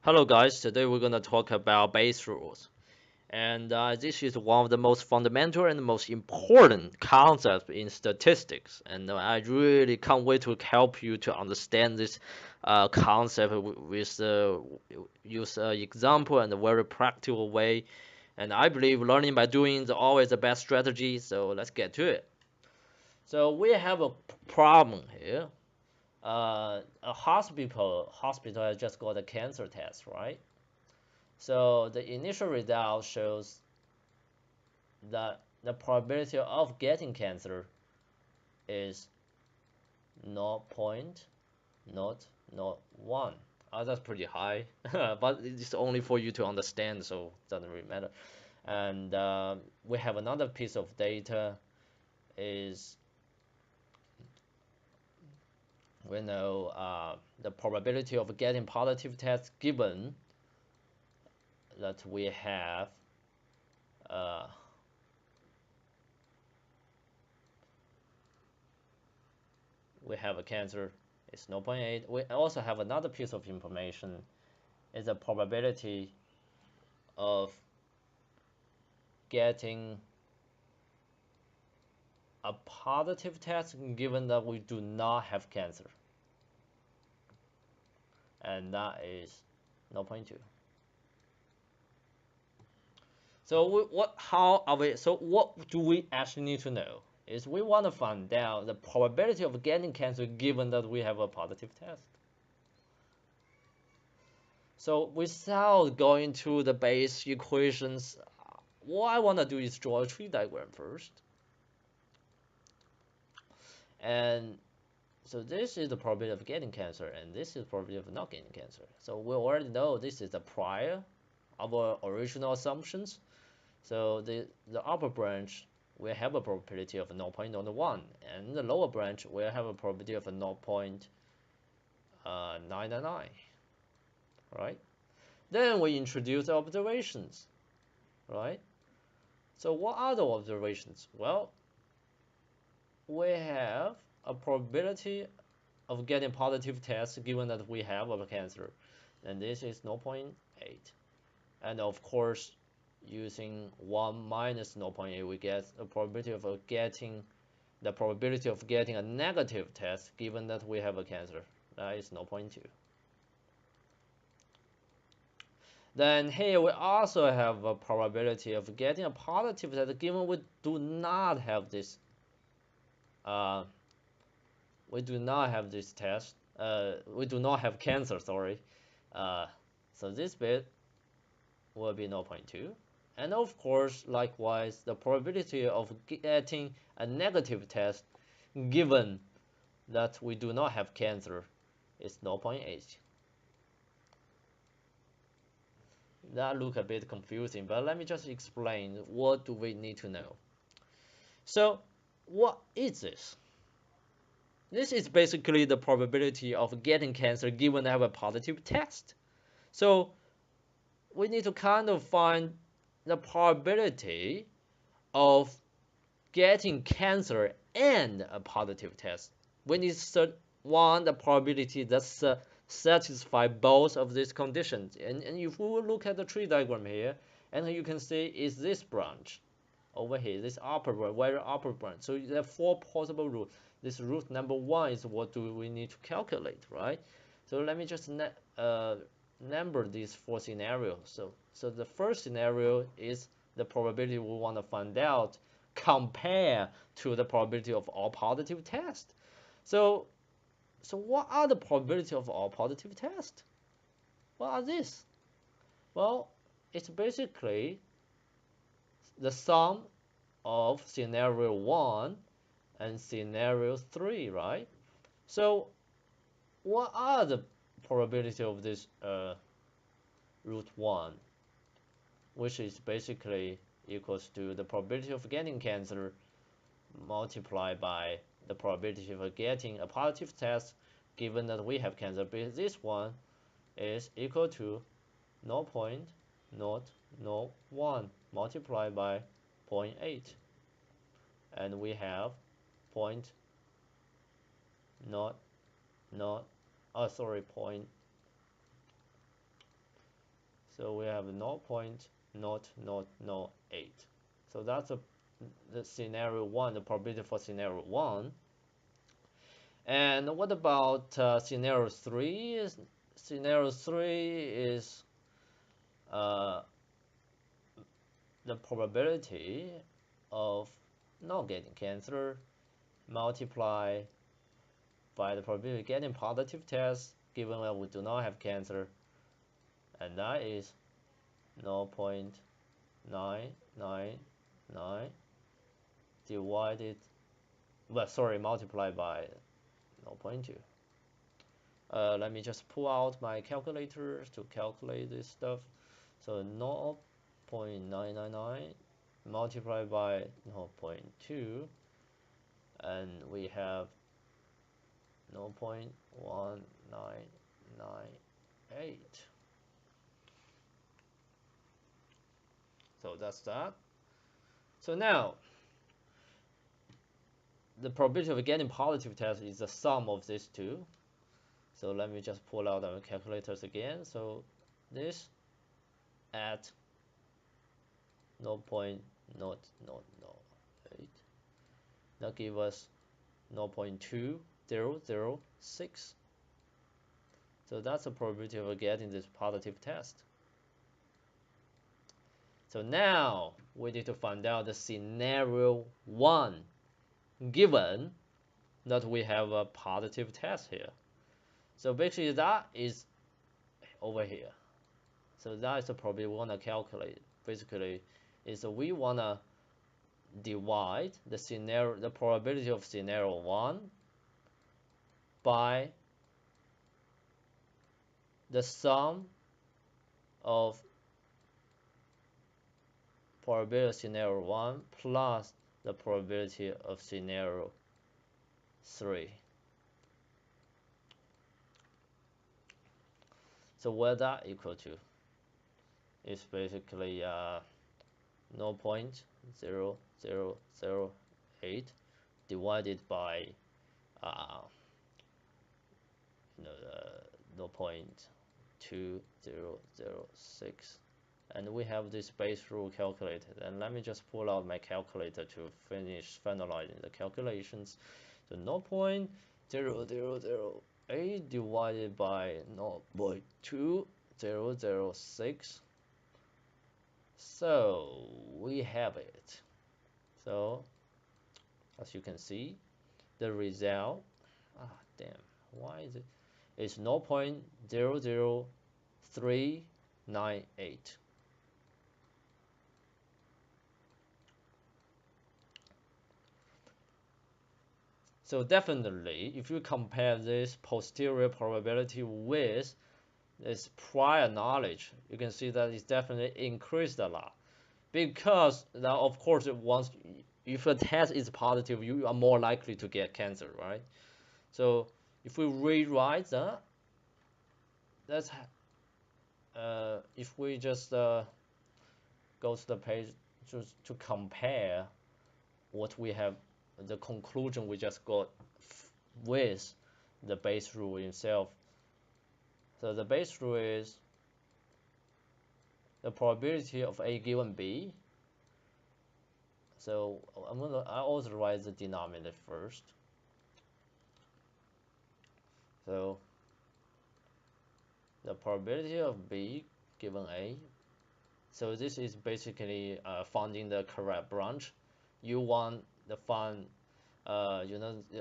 Hello guys, today we're going to talk about Bayes rules. And this is one of the most fundamental and most important concepts in statistics. And I really can't wait to help you to understand this concept with use example and a very practical way. And I believe learning by doing is always the best strategy. So let's get to it. So we have a problem here. A hospital has just got a cancer test, right? So the initial result shows that the probability of getting cancer is 0.001. That's pretty high, but it's only for you to understand, so it doesn't really matter. And we have another piece of data is we know the probability of getting positive test given that uh, we have a cancer is 0.8. We also have another piece of information is the probability of getting a positive test given that we do not have cancer, and that is 0.2. So what do we actually need to know is we want to find out the probability of getting cancer given that we have a positive test. So without going to the base equations, what I want to do is draw a tree diagram first. And so this is the probability of getting cancer, and this is the probability of not getting cancer. So we already know this is the prior of our original assumptions. So the upper branch will have a probability of 0.01, and the lower branch will have a probability of 0.999, right? Then we introduce observations, right? So what are the observations? Well, we have a probability of getting positive tests given that we have a cancer, and this is 0.8. And of course, using 1 minus 0.8, we get a probability of getting a negative test given that we have a cancer. That is 0.2. Then here we also have a probability of getting a positive test given we do not have this test. We do not have cancer, sorry. So this bit will be 0.2. And of course, likewise, the probability of getting a negative test given that we do not have cancer is 0.8. That look a bit confusing, but let me just explain what do we need to know. So what is this? This is basically the probability of getting cancer given I have a positive test. So we need to kind of find the probability of getting cancer and a positive test. We need the probability that satisfy both of these conditions. And if we look at the tree diagram here, and you can see is this branch over here, this very upper branch. So there are 4 possible roots. This root number 1 is what do we need to calculate, right? So let me just number these 4 scenarios. So the first scenario is the probability we want to find out compare to the probability of all positive tests. So what are the probability of all positive tests? What are these? Well, it's basically the sum of scenario 1 and scenario 3, right? So what are the probability of this root 1, which is basically equals to the probability of getting cancer multiplied by the probability of getting a positive test given that we have cancer. Because this one is equal to 0.001 multiplied by 0.8, and we have point not oh sorry point So we have 0.0008. So that's the scenario 1, the probability for scenario 1. And what about scenario 3? Scenario 3 is uh, the probability of not getting cancer multiplied by the probability of getting positive test given that we do not have cancer, and that is 0.999 divided, multiplied by 0.2. Let me just pull out my calculator to calculate this stuff. So 0.999 multiplied by 0.2, and we have 0.1998. So that's that. So now, the probability of getting positive test is the sum of these two. So let me just pull out our calculators again. So this at 0.0008, that gives us 0.2006. So that's the probability of getting this positive test. So now we need to find out the scenario 1 given that we have a positive test here. So basically that is over here. So that is the probability we want to calculate. Basically, is we want to divide the probability of scenario 1 by the sum of probability of scenario 1 plus the probability of scenario 3. So what that equal to is basically 0.0008 divided by 0.2006, and we have this base rule calculated. And let me just pull out my calculator to finish finalizing the calculations. So 0.0008 divided by 0.2006. So we have it. So as you can see, the result, why is it? It's 0.00398. So definitely, if you compare this posterior probability with this prior knowledge, you can see that it's definitely increased a lot. Because now, of course, if a test is positive, you are more likely to get cancer, right? So if we rewrite that, if we just go to the page to compare what we have, the conclusion we just got with the base rule itself. So the base rule is the probability of A given B. So I always write the denominator first. So the probability of B given A. So this is basically finding the correct branch. You want the find,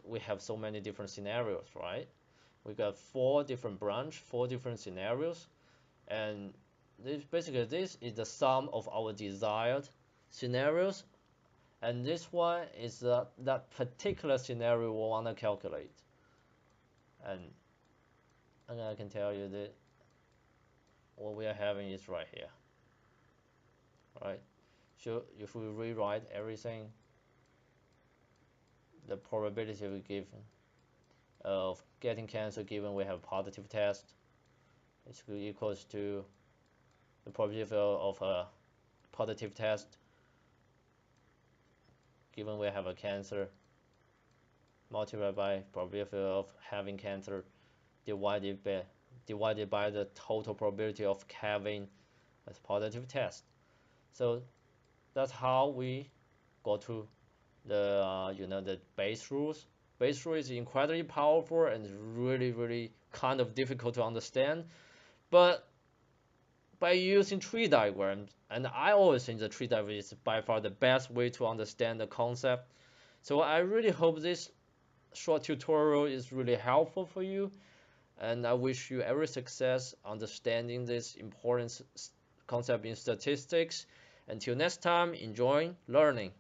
we have so many different scenarios, right? We got 4 different branch, 4 different scenarios, and this is the sum of our desired scenarios, and this one is that particular scenario we want to calculate. And I can tell you that what we are having is right here, right? So if we rewrite everything, the probability we given of getting cancer given we have positive test is equals to the probability of a positive test given we have a cancer multiplied by probability of having cancer divided by the total probability of having as positive test. So that's how we go to the the base rules. Base rule is incredibly powerful and really kind of difficult to understand, but by using tree diagrams, and I always think the tree diagram is by far the best way to understand the concept. So I really hope this short tutorial is really helpful for you, and I wish you every success understanding this important concept in statistics. Until next time, enjoy learning.